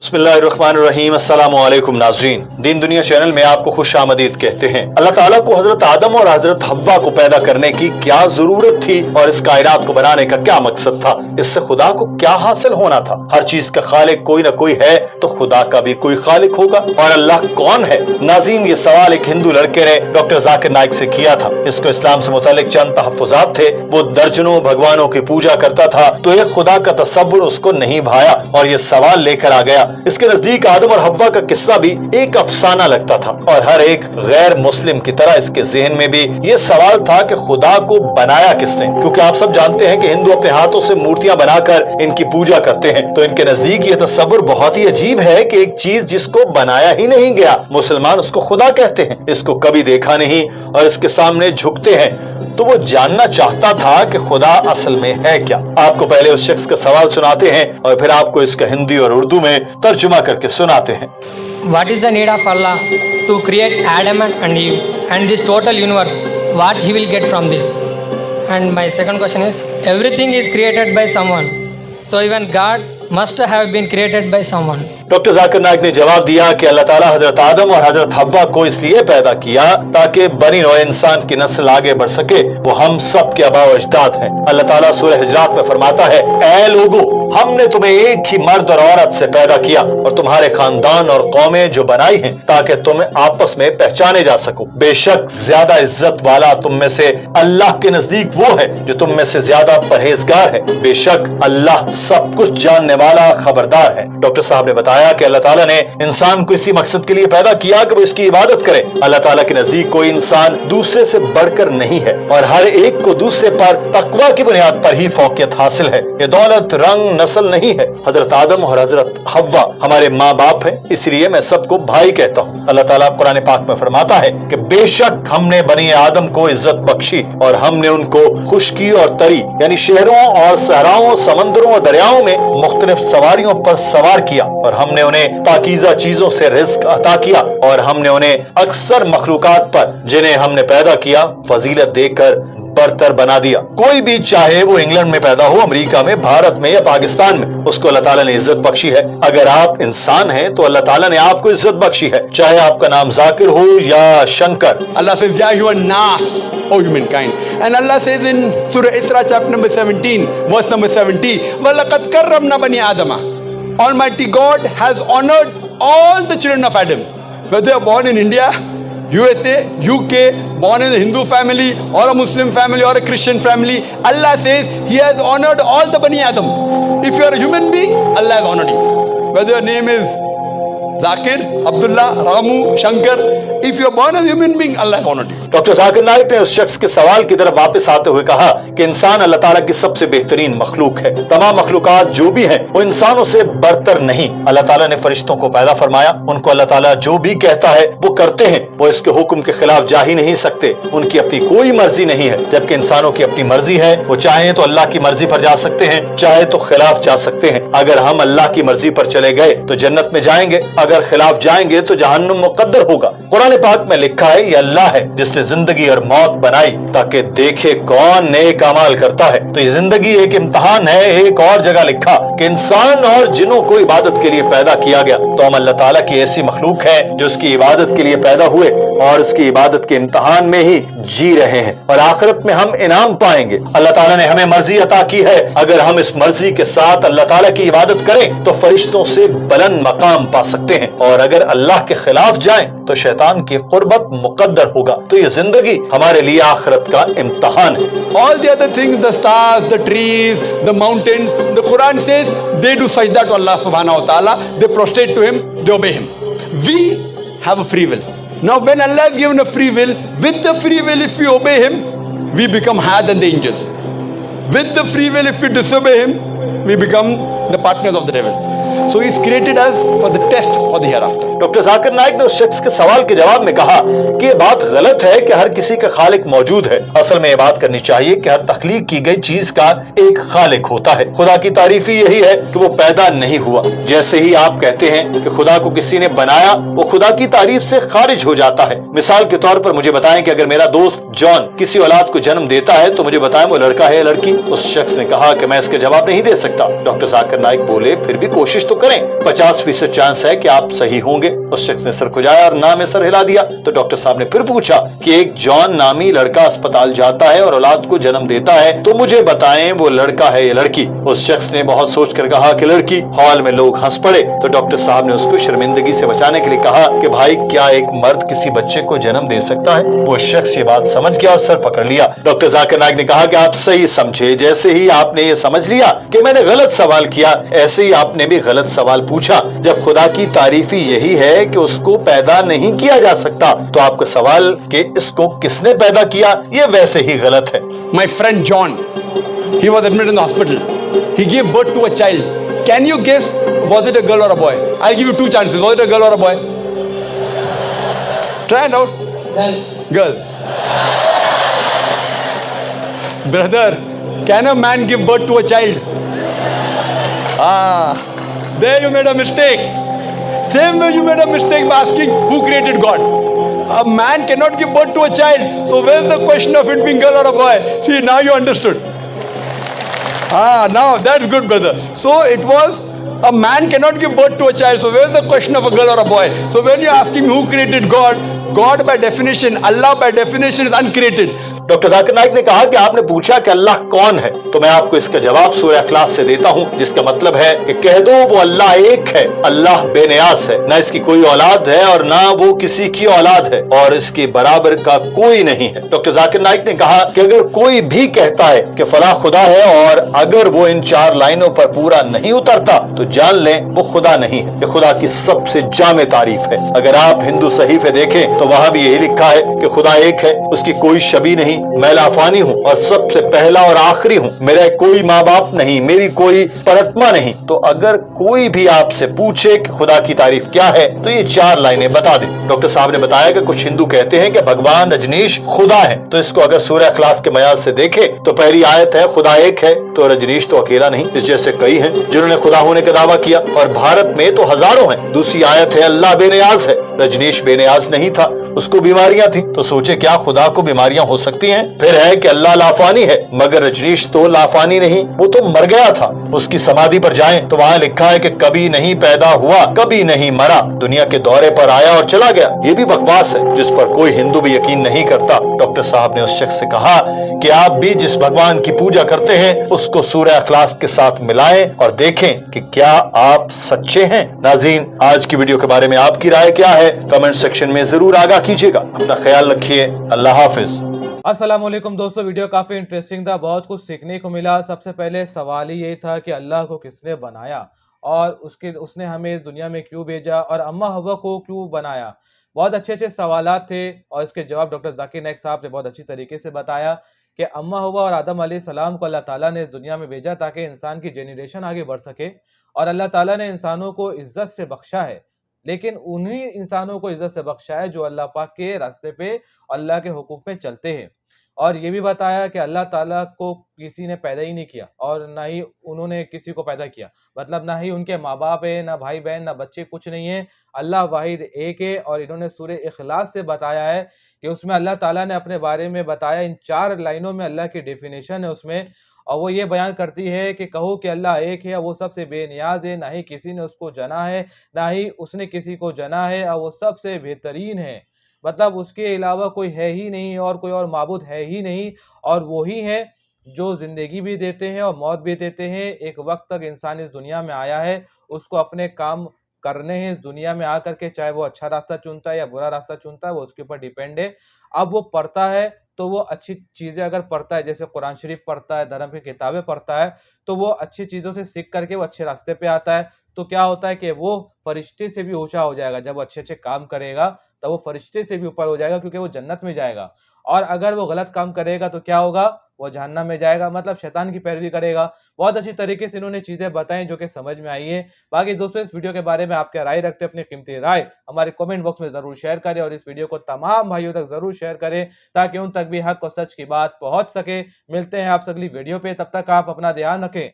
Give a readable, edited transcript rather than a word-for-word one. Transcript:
बिस्मिल्लाहिर्रहमानिर्रहीम। अस्सलामु अलैकुम नाज़रीन, दीन दुनिया चैनल में आपको खुश आमदीद कहते हैं। अल्लाह ताला को हजरत आदम और हजरत हव्वा को पैदा करने की क्या जरूरत थी और इस कायनात को बनाने का क्या मकसद था, इससे खुदा को क्या हासिल होना था। हर चीज का खालिक कोई ना कोई है, तो खुदा का भी कोई खालिक होगा। और अल्लाह कौन है? नाज़रीन, ये सवाल एक हिंदू लड़के ने डॉक्टर जाकिर नाइक से किया था। इसको इस्लाम से मुतालिक चंद तहफ़्फ़ुज़ात थे। वो दर्जनों भगवानों की पूजा करता था, तो एक खुदा का तसव्वुर उसको नहीं भाया और ये सवाल लेकर आ गया। इसके नजदीक आदम और हव्वा का किस्सा भी एक अफसाना लगता था और हर एक गैर मुस्लिम की तरह इसके ज़हन में भी ये सवाल था कि खुदा को बनाया किसने। क्योंकि आप सब जानते हैं कि हिंदू अपने हाथों से मूर्तियां बनाकर इनकी पूजा करते हैं, तो इनके नजदीक ये तसव्वुर बहुत ही अजीब है कि एक चीज जिसको बनाया ही नहीं गया, मुसलमान उसको खुदा कहते हैं। इसको कभी देखा नहीं और इसके सामने झुकते हैं। तो वो जानना चाहता था कि खुदा असल में है क्या। आपको पहले उस शख्स का सवाल सुनाते हैं और फिर आपको इसका हिंदी और उर्दू में तर्जुमा करके सुनाते हैं। What is the need of Allah to create Adam and Eve and this total universe? What he will get from this? And my second question is, everything is created by someone, so even God must have been created by someone. Doctor Zakir Naik ने जवाब दिया कि अल्लाह ताला हजरत आदम और हजरत हव्वा को इसलिए पैदा किया ताकि बनी नौ इंसान की नस्ल आगे बढ़ सके। वो हम सब के आबा व अजदाद हैं। अल्लाह ताला सूरह हुजरात में फरमाता है, ऐ लोगो, हमने तुम्हें एक ही मर्द और औरत से पैदा किया और तुम्हारे खानदान और कौमें जो बनाई हैं ताकि तुम आपस में पहचाने जा सको। बेशक ज्यादा इज्जत वाला तुम में से अल्लाह के नजदीक वो है जो तुम में से ज्यादा परहेजगार है। बेशक अल्लाह सब कुछ जानने वाला खबरदार है। डॉक्टर साहब ने बताया कि अल्लाह ताला ने इंसान को इसी मकसद के लिए पैदा किया कि वो इसकी इबादत करे। अल्लाह ताला के नजदीक कोई इंसान दूसरे से बढ़कर नहीं है और हर एक को दूसरे पर तकवा की बुनियाद पर ही फौकियत हासिल है। ये दौलत, रंग, नस्ल नहीं है। हजरत आदम और हजरत हव्वा हमारे माँ बाप हैं, इसलिए मैं सबको भाई कहता हूँ। अल्लाह ताला कुरान पाक में फरमाता है कि बेशक हमने बनी आदम को इज्जत बख्शी और हमने उनको खुश्की और तरी यानी शहरों और सहराओं, समंदरों और दरियाओं में मुख्तलिफ सवारियों पर सवार किया और हमने उन्हें पाकीज़ा चीजों से रिज़्क अता किया और हमने उन्हें अक्सर मखलूकात पर जिन्हें हमने पैदा किया फजीलत देकर बरतर बना दिया। कोई भी चाहे वो इंग्लैंड में पैदा हो, अमेरिका में, भारत में या पाकिस्तान में, उसको अल्लाह ताला ने इज्जत बख्शी है। अगर आप इंसान हैं तो अल्लाह ताला ने आपको इज्जत बख्शी है, चाहे आपका नाम जाकिर हो या Shankar. Allah says, "Ya ayyuhan nas, O humankind." And Allah says in Surah Isra chapter number 17, verse number 70, "Walaqad karramna bani Adama." Almighty God has honored all the children of Adam, whether they are born in India, USA, UK, born in a Hindu family or a Muslim family or a Christian family. Allah says He has honored all the Bani Adam. If you are a human being, Allah has honored you. Whether your name is Zakir, Abdullah, Ramu, Shankar, if you are born as a human being, Allah has honored you. Doctor Zakir Naik ने उस शख्स के सवाल की तरफ वापस आते हुए कहा कि इंसान अल्लाह ताला की सबसे बेहतरीन मखलूक है। तमाम मखलूकात जो भी हैं वो इंसानों से बढ़तर नहीं। अल्लाह ताला ने फरिश्तों को पैदा फरमाया, उनको अल्लाह ताला जो भी कहता है वो करते हैं। वो इसके हुक्म के खिलाफ जा ही नहीं सकते, उनकी अपनी कोई मर्जी नहीं है। जबकि इंसानों की अपनी मर्जी है, वो चाहे तो अल्लाह की मर्जी पर जा सकते हैं, चाहे तो खिलाफ जा सकते हैं। अगर हम अल्लाह की मर्जी पर चले गए तो जन्नत में जाएंगे, अगर खिलाफ जाएंगे तो जहन्नुम मुकद्दर होगा। कुरान पाक में लिखा है, ये अल्लाह है जिसने जिंदगी और मौत बनाई ताकि देखे कौन नेक अमाल करता है। तो ये जिंदगी एक इम्तिहान है। एक और जगह लिखा कि इंसान और जिन्नों को इबादत के लिए पैदा किया गया। तो हम अल्लाह ताला की ऐसी मखलूक है जो उसकी इबादत के लिए पैदा हुए और उसकी इबादत के इम्तिहान में ही जी रहे हैं और आखिरत में हम इनाम पाएंगे। अल्लाह ताला ने हमें मर्जी अता की है। अगर हम इस मर्जी के साथ अल्लाह ताला की इबादत करें तो फरिश्तों से बुलंद मकाम पा सकते हैं और अगर अल्लाह के खिलाफ जाएं तो शैतान की कुर्बत मुकद्दर होगा। तो ये जिंदगी हमारे लिए आखिरत का इम्तिहान है। All the other things, the stars, the trees, the mountains, the Quran says they do sajda to Allah subhanahu wa ta'ala, they prostrate to Him, they obey Him. We have a free will. Now when Allah has given a free will, with the free will if we obey Him, we become higher than the angels. With the free will if we disobey Him, we become the partners of the devil. So He's created us for the test for the hereafter. Doctor Zakir Naik ने उस शख्स के सवाल के जवाब में कहा कि ये बात गलत है कि हर किसी का खालिक मौजूद है। असल में ये बात करनी चाहिए कि हर तख्लीक की गई चीज का एक खालिक होता है। खुदा की तारीफ ही यही है कि वो पैदा नहीं हुआ। जैसे ही आप कहते हैं कि खुदा को किसी ने बनाया, वो खुदा की तारीफ से खारिज हो जाता है। मिसाल के तौर पर मुझे बताएं कि अगर मेरा दोस्त जॉन किसी औलाद को जन्म देता है तो मुझे बताएं वो लड़का है या लड़की। उस शख्स ने कहा कि मैं इसके जवाब नहीं दे सकता। डॉक्टर जाकिर नाइक बोले, फिर भी कोशिश कोशिश तो करें, 50% चांस है कि आप सही होंगे। उस शख्स ने सर खुजाया और ना में सर हिला दिया। तो डॉक्टर साहब ने फिर पूछा कि एक जॉन नामी लड़का अस्पताल जाता है और औलाद को जन्म देता है, तो मुझे बताएं वो लड़का है या लड़की? उस शख्स ने बहुत सोचकर कहा कि लड़की। हॉल में लोग हंस पड़े। तो डॉक्टर साहब ने उसको शर्मिंदगी से बचाने के लिए कहा कि भाई, क्या एक मर्द किसी बच्चे को जन्म दे सकता है? वो शख्स ये बात समझ गया और सर पकड़ लिया। डॉक्टर जाकिर नाइक ने कहा कि आप सही समझे। जैसे ही आपने ये समझ लिया कि मैंने गलत सवाल किया, ऐसे ही आपने भी गलत सवाल पूछा। जब खुदा की तारीफ ही यही है कि उसको पैदा नहीं किया जा सकता, तो आपका सवाल कि इसको किसने पैदा किया, ये वैसे ही गलत है। My friend John, he was admitted in the hospital. He gave birth to a child. Can you guess, was it a girl or a boy? I'll give you two chances. Was it a girl or a boy? Try it out. Girl. Brother, can a man give birth to a child? There you made a mistake. Same way you made a mistake by asking who created God. A man cannot give birth to a child. So where's the question of it being girl or a boy? See, now you understood. Now that's good, brother. So it was a man cannot give birth to a child. So where's the question of a girl or a boy? So when you're asking who created God, God by definition, Allah by definition is uncreated. Doctor Zakir Naik ने कहा कि आपने पूछा कि अल्लाह कौन है, तो मैं आपको इसका जवाब सूरह इखलास से देता हूं, जिसका मतलब है कि कह दो वो अल्लाह एक है, अल्लाह बेनियाज है, ना इसकी कोई औलाद है और ना वो किसी की औलाद है, और इसके बराबर का कोई नहीं है। डॉक्टर जाकिर नाइक ने कहा कि अगर कोई भी कहता है कि फला खुदा है और अगर वो इन 4 लाइनों पर पूरा नहीं उतरता, तो जान लें वो खुदा नहीं है। ये खुदा की सबसे जामे तारीफ है। अगर आप हिंदू सहीफे देखें तो वहां भी यही लिखा है कि खुदा एक है, उसकी कोई शबी नहीं, मैं लाफानी हूँ और सबसे पहला और आखिरी हूँ, मेरा कोई माँ बाप नहीं, मेरी कोई परतमा नहीं। तो अगर कोई भी आपसे पूछे कि खुदा की तारीफ क्या है, तो ये 4 लाइनें बता दे। डॉक्टर साहब ने बताया कि कुछ हिंदू कहते हैं कि भगवान रजनीश खुदा है, तो इसको अगर सूरह इखलास के मयाज से देखे तो पहली आयत है खुदा एक है, तो रजनीश तो अकेला नहीं, इस जैसे कई हैं जिन्होंने खुदा होने का दावा किया, और भारत में तो हजारों हैं। दूसरी आयत है अल्लाह बेनियाज है, रजनीश बेनियाज नहीं था, उसको बीमारियां थी, तो सोचे क्या खुदा को बीमारियां हो सकती हैं? फिर है कि अल्लाह लाफानी है, मगर रजनीश तो लाफानी नहीं, वो तो मर गया था। उसकी समाधि पर जाएं तो वहां लिखा है कि कभी नहीं पैदा हुआ, कभी नहीं मरा, दुनिया के दौरे पर आया और चला गया। ये भी बकवास है जिस पर कोई हिंदू भी यकीन नहीं करता। डॉक्टर साहब ने उस शख्स से कहा कि आप भी जिस भगवान की पूजा करते हैं उसको सूरह इखलास के साथ मिलाएं और देखें कि क्या आप सच्चे हैं। नाज़रीन, आज की वीडियो के बारे में आपकी राय क्या है? कमेंट सेक्शन में जरूर आगाह कीजिएगा। अपना ख्याल रखिए। अल्लाह हाफिज। अस्सलाम वालेकुम दोस्तों, वीडियो काफ़ी इंटरेस्टिंग था, बहुत कुछ सीखने को मिला। सबसे पहले सवाल ही ये था कि अल्लाह को किसने बनाया और उसने हमें इस दुनिया में क्यों भेजा और अम्मा हवा को क्यों बनाया। बहुत अच्छे अच्छे सवालात थे और इसके जवाब डॉक्टर जाकिर नाइक साहब ने बहुत अच्छी तरीके से बताया कि अम्मा हवा और आदम अलैहिस्सलाम को अल्लाह ताला ने इस दुनिया में भेजा ताकि इंसान की जेनरेशन आगे बढ़ सके, और अल्लाह ताला ने इंसानों को इज्जत से बख्शा है, लेकिन उन्हीं इंसानों को इज्जत से बख्शा है जो अल्लाह पाक के रास्ते पे अल्लाह के हुक्म पे चलते हैं। और ये भी बताया कि अल्लाह ताला को किसी ने पैदा ही नहीं किया और ना ही उन्होंने किसी को पैदा किया, मतलब ना ही उनके माँ बाप है, ना भाई बहन, ना बच्चे, कुछ नहीं है। अल्लाह वाहिद एक है। और इन्होंने सूरह इखलास से बताया है कि उसमें अल्लाह ताला ने अपने बारे में बताया, इन 4 लाइनों में अल्लाह की डेफिनेशन है उसमें, और वो ये बयान करती है कि कहो कि अल्लाह एक है, वो सबसे बेनियाज है, ना ही किसी ने उसको जना है, ना ही उसने किसी को जना है, और वो सबसे बेहतरीन है, मतलब उसके अलावा कोई है ही नहीं और कोई और माबूद है ही नहीं। और वही है जो ज़िंदगी भी देते हैं और मौत भी देते हैं। एक वक्त तक इंसान इस दुनिया में आया है, उसको अपने काम करने हैं इस दुनिया में आकर के, चाहे वो अच्छा रास्ता चुनता है या बुरा रास्ता चुनता है वो उसके ऊपर डिपेंड है। अब वो पढ़ता है तो वो अच्छी चीज़ें अगर पढ़ता है, जैसे कुरान शरीफ पढ़ता है, धर्म की किताबें पढ़ता है, तो वो अच्छी चीज़ों से सीख करके वो अच्छे रास्ते पे आता है। तो क्या होता है कि वो फरिश्ते से भी ऊंचा हो जाएगा। जब वो अच्छे अच्छे काम करेगा तब वो फरिश्ते से भी ऊपर हो जाएगा, क्योंकि वो जन्नत में जाएगा। और अगर वो गलत काम करेगा तो क्या होगा, वो जहन्नम में जाएगा, मतलब शैतान की पैरवी करेगा। बहुत अच्छी तरीके से इन्होंने चीज़ें बताई जो कि समझ में आई है। बाकी दोस्तों, इस वीडियो के बारे में आप क्या राय रखते हैं, अपनी कीमती राय हमारे कमेंट बॉक्स में ज़रूर शेयर करें, और इस वीडियो को तमाम भाइयों तक ज़रूर शेयर करें ताकि उन तक भी हक और सच की बात पहुँच सके। मिलते हैं आपसे अगली वीडियो पे, तब तक आप अपना ध्यान रखें।